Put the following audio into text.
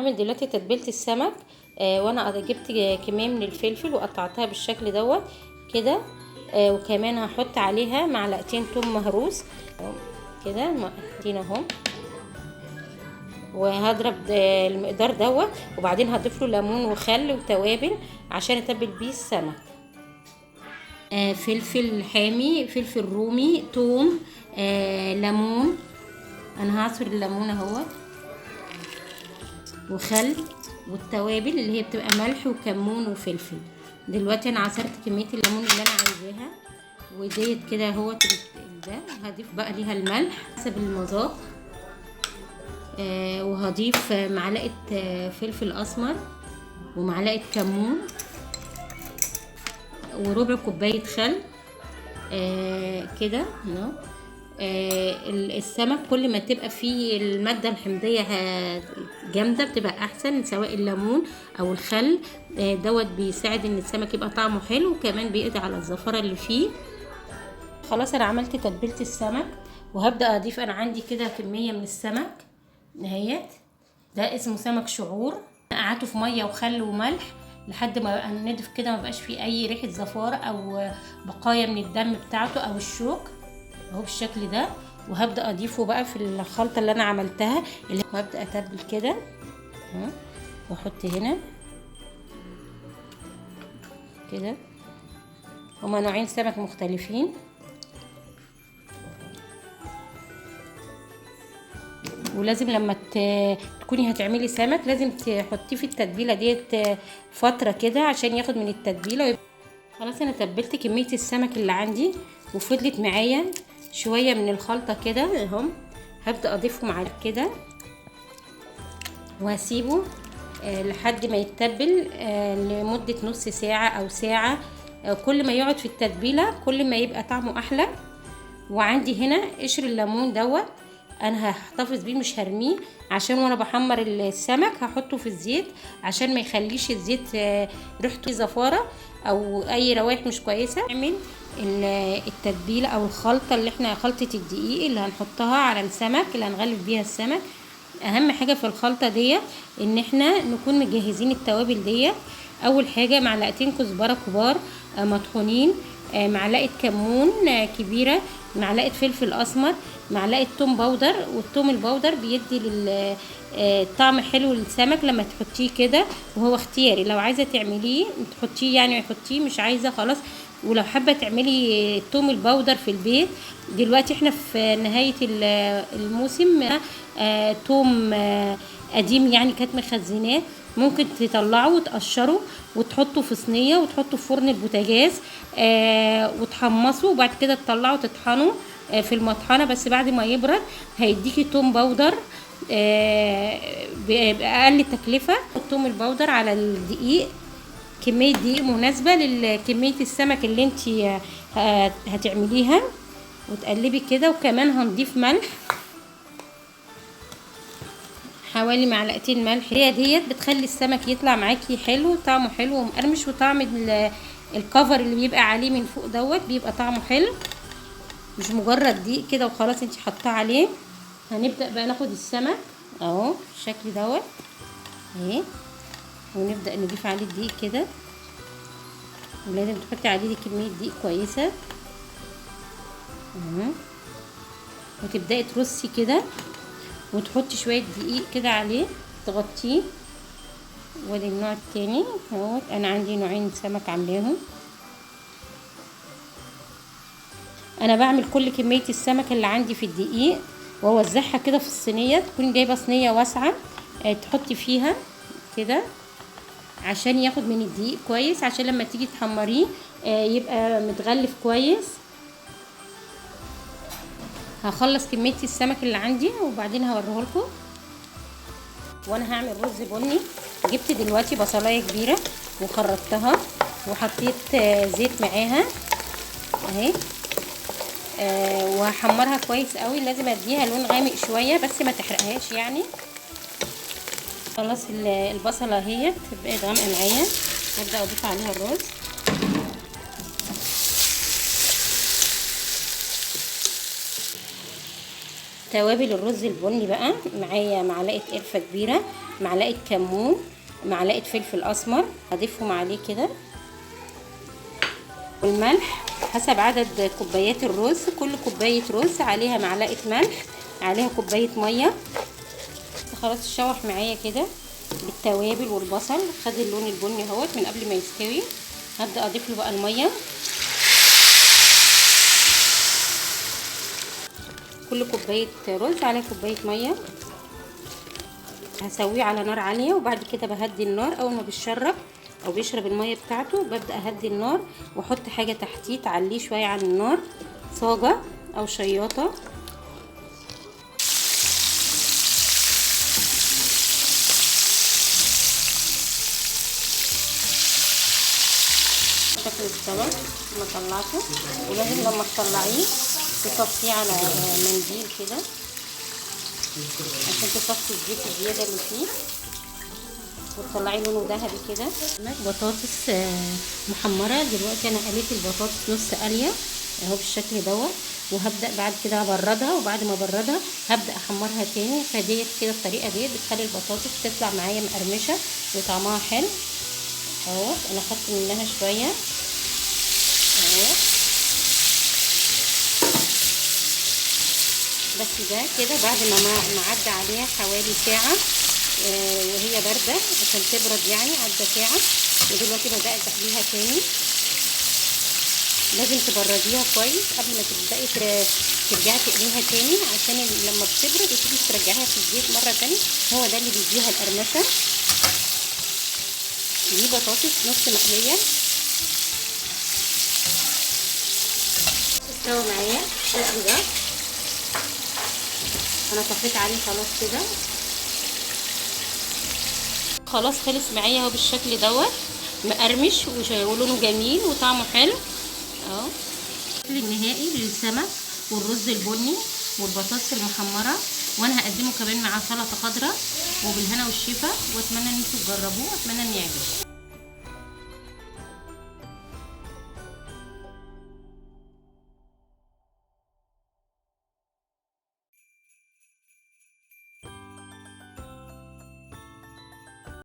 هعمل دلوقتي تتبيله السمك. وانا جبت كميه من الفلفل وقطعتها بالشكل دوت كده. وكمان هحط عليها معلقتين توم مهروس كده مقدين اهو، وهضرب المقدار دوت، وبعدين هضيف له ليمون وخل وتوابل عشان اتبل بيه السمك. فلفل حامي، فلفل رومي، توم، ليمون. انا هعصر الليمون اهوت، وخل، والتوابل اللي هي بتبقى ملح وكمون وفلفل. دلوقتي انا عصرت كميه الليمون اللي انا عايزاها، وديت كده اهوت. ده هضيف بقى ليها الملح حسب المذاق. وهضيف معلقه فلفل اسمر، ومعلقه كمون، وربع كوبايه خل كده اهو. السمك كل ما تبقى فيه المادة الحمضية جامدة بتبقى احسن، سواء الليمون او الخل دوت بيساعد ان السمك يبقى طعمه حلو، وكمان بيقضي على الزفرة اللي فيه. خلاص انا عملت تتبيلة السمك، وهبدأ اضيف. انا عندي كده كمية من السمك نهايت، ده اسمه سمك شعور. قعدته في مية وخل وملح لحد ما بقى نضف كده، ما بقاش فيه اي ريحة زفارة او بقايا من الدم بتاعته او الشوك اهو بالشكل ده. وهبدا اضيفه بقى في الخلطه اللي انا عملتها، اللي هبدا اتبل كده اهو، واحط هنا كده. هما نوعين سمك مختلفين، ولازم لما تكوني هتعملي سمك لازم تحطيه في التتبيله ديت فتره كده عشان ياخد من التتبيله. خلاص انا تبلت كميه السمك اللي عندي، وفضلت معايا شويه من الخلطه كده اهو. هبدا اضيفهم على كده، وهسيبه لحد ما يتبل لمده نص ساعه او ساعه. كل ما يقعد في التتبيله كل ما يبقى طعمه احلى. وعندي هنا قشر الليمون دوت، انا هحتفظ بيه مش هرميه، عشان وانا بحمر السمك هحطه في الزيت عشان ما يخليش الزيت ريحته زفاره او اي روايح مش كويسه. نعمل التتبيله او الخلطه اللي احنا خلطه الدقيق اللي هنحطها على السمك اللي هنغلف بيها السمك. اهم حاجه في الخلطه دي ان احنا نكون مجهزين التوابل دي. اول حاجه معلقتين كزبره كبار مطحونين، معلقه كمون كبيره، معلقه فلفل اسمر، معلقه توم باودر. والثوم الباودر بيدي طعم حلو للسمك لما تحطيه كده، وهو اختياري. لو عايزه تعمليه تحطيه يعني حطيه، مش عايزه خلاص. ولو حابه تعملي الثوم الباودر في البيت، دلوقتي احنا في نهايه الموسم، توم قديم يعني كانت مخزناه، ممكن تطلعه وتقشره وتحطه في صينيه وتحطه في فرن البوتاجاز وتحمصه، وبعد كده تطلعه تطحنه في المطحنه. بس بعد ما يبرد هيديكي توم باودر بأقل تكلفه. التوم الباودر على الدقيق، كميه دقيق مناسبه لكميه السمك اللي انت هتعمليها، وتقلبي كده. وكمان هنضيف ملح حوالي معلقتين ملح. هي ديت بتخلي السمك يطلع معاكي حلو، طعمه حلو ومقرمش، وطعم الكفر اللي بيبقى عليه من فوق دوت بيبقى طعمه حلو، مش مجرد دقيق كده وخلاص انت حاطاه عليه. هنبدا بقى ناخد السمك اهو بالشكل دوت اهي، ونبدا نضيف عليه الدقيق كده. ولازم تحطي عليه كميه دقيق كويسه اهو، وتبداي ترصي كده وتحطي شويه دقيق كده عليه تغطيه. وادي النوع التاني اهو، انا عندي نوعين سمك عاملاهم. انا بعمل كل كميه السمك اللي عندي في الدقيق واوزعها كده في الصينيه. تكوني جايبه صينيه واسعه تحطي فيها كده عشان ياخد من الدقيق كويس، عشان لما تيجي تحمريه يبقى متغلف كويس. هخلص كميه السمك اللي عندي وبعدين هوريه لكم. وانا هعمل رز بني. جبت دلوقتي بصلايه كبيره وخرطتها وحطيت زيت معاها اهي، وهحمرها كويس قوي. لازم اديها لون غامق شويه بس ما تحرقهاش يعني. خلاص البصله اهي بقت غامقه معايا، هبدا اضيف عليها الرز. توابل الرز البني بقى معايا معلقه قرفه كبيره، معلقه كمون، معلقه فلفل اسمر هضيفهم عليه كده، والملح حسب عدد كوبايات الرز. كل كوبايه رز عليها معلقه ملح، عليها كوبايه ميه. خلاص اتشوح معايا كده بالتوابل والبصل، خد اللون البني اهوت من قبل ما يستوي. هبدا اضيف له بقى الميه، كل كوبايه رز عليها كوبايه ميه. هسويه على نار عاليه، وبعد كده بهدي النار. اول ما بيشرب او بيشرب الميه بتاعته ببدا اهدي النار واحط حاجه تحتيه تعليه شويه عن النار، صاجه او شياطه. شكل استوى لما طلعته، ولازم لما تطلعيه تصفيه على منديل كده عشان تصفي الزيت الزياده اللي فيه، وتطلعي لونه ذهبي كده. بطاطس محمره. دلوقتي انا قليت البطاطس نص قليه اهو بالشكل دوت، وهبدا بعد كده ابردها، وبعد ما ابردها هبدا احمرها تاني. فديت كده الطريقه ديت بتخلي البطاطس تطلع معايا مقرمشه وطعمها حلو اهو. انا خدت منها شويه اهو، بس ده كده بعد ما عدى عليها حوالي ساعه وهي بارده عشان تبرد، يعني عدى ساعه. ودلوقتي بدات اقليها تاني. لازم تبرديها كويس قبل ما تبداي ترجعي تقليها تاني، عشان لما بتبرد وتيجي ترجعيها في الزيت مره تاني هو ده اللي بيديها القرمشه. دي بطاطس نص مقليه استوى معايا بالشكل ده. انا طفيت عليه خلاص كده، خلاص خلص معايا اهو بالشكل دوت، مقرمش ولونه جميل وطعمه حلو اهو. الشكل النهائي للسمك والرز البني والبطاطس المحمره، وانا هقدمه كمان مع سلطه خضراء. وبالهنا والشفا، واتمنى ان انتوا تجربوه، واتمنى ان يعجبكم.